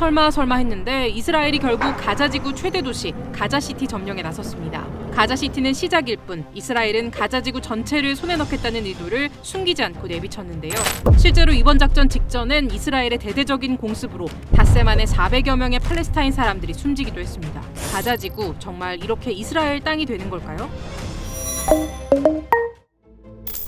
설마 했는데 이스라엘이 결국 가자지구 최대 도시 가자시티 점령에 나섰습니다. 가자시티는 시작일 뿐 이스라엘은 가자지구 전체를 손에 넣겠다는 의도를 숨기지 않고 내비쳤는데요. 실제로 이번 작전 직전엔 이스라엘의 대대적인 공습으로 닷새 만에 400여 명의 팔레스타인 사람들이 숨지기도 했습니다. 가자지구 정말 이렇게 이스라엘 땅이 되는 걸까요?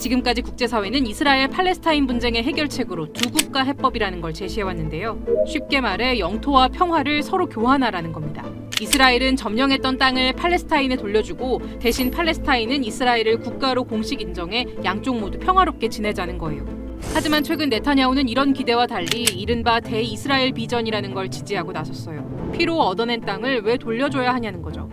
지금까지 국제사회는 이스라엘 팔레스타인 분쟁의 해결책으로 두 국가 해법이라는 걸 제시해왔는데요. 쉽게 말해 영토와 평화를 서로 교환하라는 겁니다. 이스라엘은 점령했던 땅을 팔레스타인에 돌려주고 대신 팔레스타인은 이스라엘을 국가로 공식 인정해 양쪽 모두 평화롭게 지내자는 거예요. 하지만 최근 네타냐후는 이런 기대와 달리 이른바 대이스라엘 비전이라는 걸 지지하고 나섰어요. 피로 얻어낸 땅을 왜 돌려줘야 하냐는 거죠.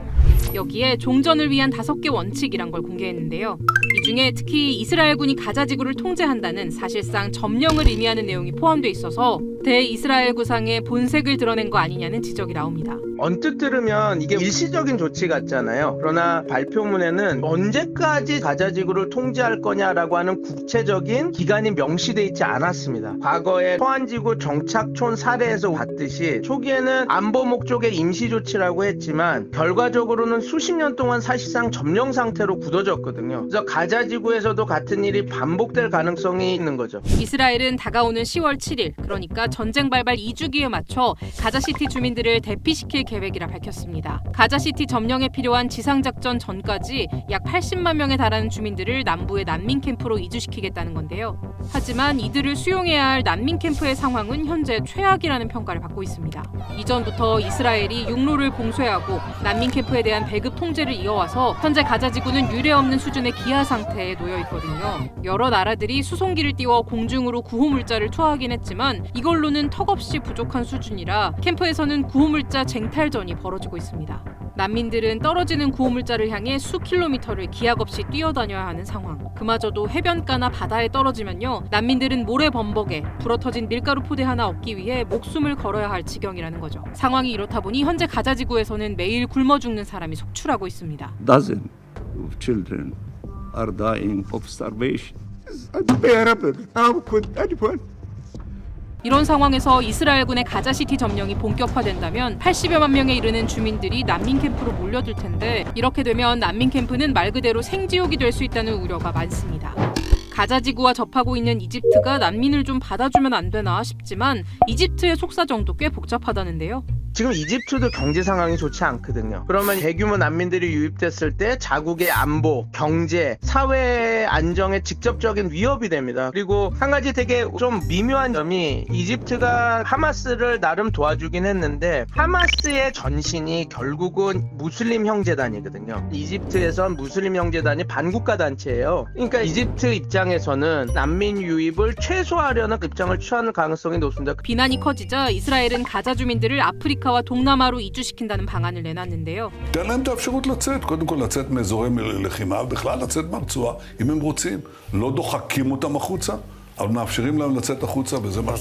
여기에 종전을 위한 5개 원칙이란 걸 공개했는데요. 이 중에 특히 이스라엘군이 가자지구를 통제한다는 사실상 점령을 의미하는 내용이 포함돼 있어서 대이스라엘 구상의 본색을 드러낸 거 아니냐는 지적이 나옵니다. 언뜻 들으면 이게 일시적인 조치 같잖아요. 그러나 발표문에는 언제까지 가자지구를 통제할 거냐라고 하는 구체적인 기간이 명시되어 있지 않았습니다. 과거에 소환지구 정착촌 사례에서 봤듯이 초기에는 안보 목적의 임시조치라고 했지만 결과적으로는 수십 년 동안 사실상 점령 상태로 굳어졌거든요. 그래서 가자지구에서도 같은 일이 반복될 가능성이 있는 거죠. 이스라엘은 다가오는 10월 7일, 그러니까 전쟁 발발 2주기에 맞춰 가자시티 주민들을 대피시킬 계획이라 밝혔습니다. 가자시티 점령에 필요한 지상작전 전까지 약 80만 명에 달하는 주민들을 남부의 난민 캠프로 이주시키겠다는 건데요. 하지만 이들을 수용해야 할 난민 캠프의 상황은 현재 최악이라는 평가를 받고 있습니다. 이전부터 이스라엘이 육로를 봉쇄하고 난민 캠프에 대한 배급 통제를 이어와서 현재 가자지구는 유례없는 수준의 기아 상태에 놓여 있거든요. 여러 나라들이 수송기를 띄워 공중으로 구호물자를 투하하긴 했지만 이걸로는 턱없이 부족한 수준이라 캠프에서는 구호물자 쟁탈전이 벌어지고 있습니다. 난민들은 떨어지는 구호물자를 향해 수 킬로미터를 기약 없이 뛰어다녀야 하는 상황. 그마저도 해변가나 바다에 떨어지면요, 난민들은 모래범벅에 불어터진 밀가루 포대 하나 얻기 위해 목숨을 걸어야 할 지경이라는 거죠. 상황이 이렇다 보니 현재 가자지구에서는 매일 굶어 죽는 사람이 속출하고 있습니다. Dozens of children are dying of starvation. It's unbearable. How could anyone? 이런 상황에서 이스라엘군의 가자시티 점령이 본격화된다면 80여만 명에 이르는 주민들이 난민 캠프로 몰려들 텐데 이렇게 되면 난민 캠프는 말 그대로 생지옥이 될 수 있다는 우려가 많습니다. 가자지구와 접하고 있는 이집트가 난민을 좀 받아주면 안 되나 싶지만 이집트의 속사정도 꽤 복잡하다는데요. 지금 이집트도 경제 상황이 좋지 않거든요. 그러면 대규모 난민들이 유입됐을 때 자국의 안보, 경제, 사회 안정에 직접적인 위협이 됩니다. 그리고 한 가지 되게 좀 미묘한 점이 이집트가 하마스를 나름 도와주긴 했는데 하마스의 전신이 결국은 무슬림 형제단이거든요. 이집트에선 무슬림 형제단이 반국가 단체예요. 그러니까 이집트 입장에서는 난민 유입을 최소화하려는 입장을 취하는 가능성이 높습니다. 비난이 커지자 이스라엘은 가자 주민들을 아프리카와 동남아로 이주시킨다는 방안을 내놨는데요. תן להם את האפשרות לצאת, קודם כל לצאת מאזורי לחימה, בכלל לצאת מהרצועה, אם הם רוצים. לא דוחקים אותם החוצה, אבל מאפשרים להם לצאת החוצה, וזה מה...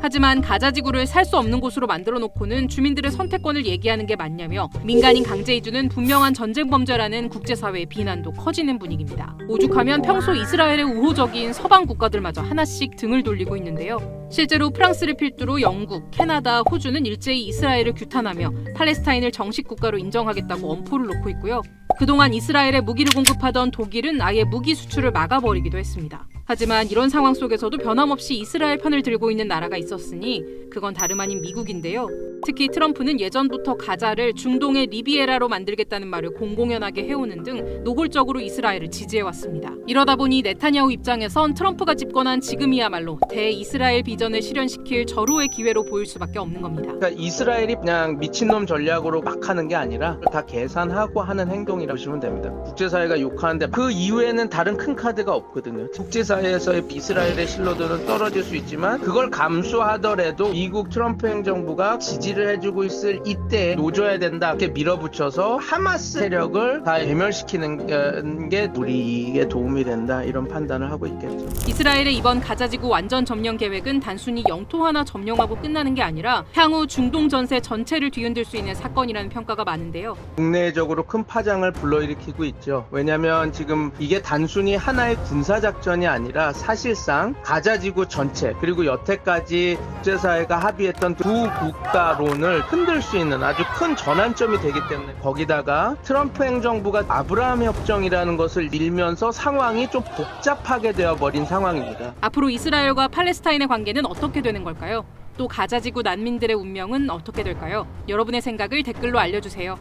하지만 가자지구를 살 수 없는 곳으로 만들어 놓고는 주민들의 선택권을 얘기하는 게 맞냐며 민간인 강제 이주는 분명한 전쟁 범죄라는 국제사회의 비난도 커지는 분위기입니다. 오죽하면 평소 이스라엘의 우호적인 서방 국가들마저 하나씩 등을 돌리고 있는데요. 실제로 프랑스를 필두로 영국, 캐나다, 호주는 일제히 이스라엘을 규탄하며 팔레스타인을 정식 국가로 인정하겠다고 엄포를 놓고 있고요. 그동안 이스라엘에 무기를 공급하던 독일은 아예 무기 수출을 막아버리기도 했습니다. 하지만 이런 상황 속에서도 변함없이 이스라엘 편을 들고 있는 나라가 있었으니 그건 다름 아닌 미국인데요. 특히 트럼프는 예전부터 가자를 중동의 리비에라로 만들겠다는 말을 공공연하게 해오는 등 노골적으로 이스라엘을 지지해왔습니다. 이러다 보니 네타냐후 입장에선 트럼프가 집권한 지금이야말로 대이스라엘 비전을 실현시킬 절호의 기회로 보일 수밖에 없는 겁니다. 그러니까 이스라엘이 그냥 미친놈 전략으로 막 하는 게 아니라 다 계산하고 하는 행동이라고 보시면 됩니다. 국제사회가 욕하는데 그 이후에는 다른 큰 카드가 없거든요. 국제사회에서의 이스라엘의 신뢰도는 떨어질 수 있지만 그걸 감수하더라도 미국 트럼프 행정부가 지지를 해주고 있을 이때에 놓줘야 된다 이렇게 밀어붙여서 하마스 세력을 다 괴멸시키는 게 우리에게 도움이 된다 이런 판단을 하고 있겠죠. 이스라엘의 이번 가자지구 완전 점령 계획은 단순히 영토 하나 점령하고 끝나는 게 아니라 향후 중동 전세 전체를 뒤흔들 수 있는 사건이라는 평가가 많은데요. 국내적으로 큰 파장을 불러일으키고 있죠. 왜냐하면 지금 이게 단순히 하나의 군사작전이 아니라 사실상 가자지구 전체 그리고 여태까지 국제사회가 합의했던 두 국가로 여론을 흔들 수 있는 아주 큰 전환점이 되기 때문에 거기다가 트럼프 행정부가 아브라함 협정이라는 것을 밀면서 상황이 좀 복잡하게 되어버린 상황입니다. 앞으로 이스라엘과 팔레스타인의 관계는 어떻게 되는 걸까요? 또 가자지구 난민들의 운명은 어떻게 될까요? 여러분의 생각을 댓글로 알려주세요.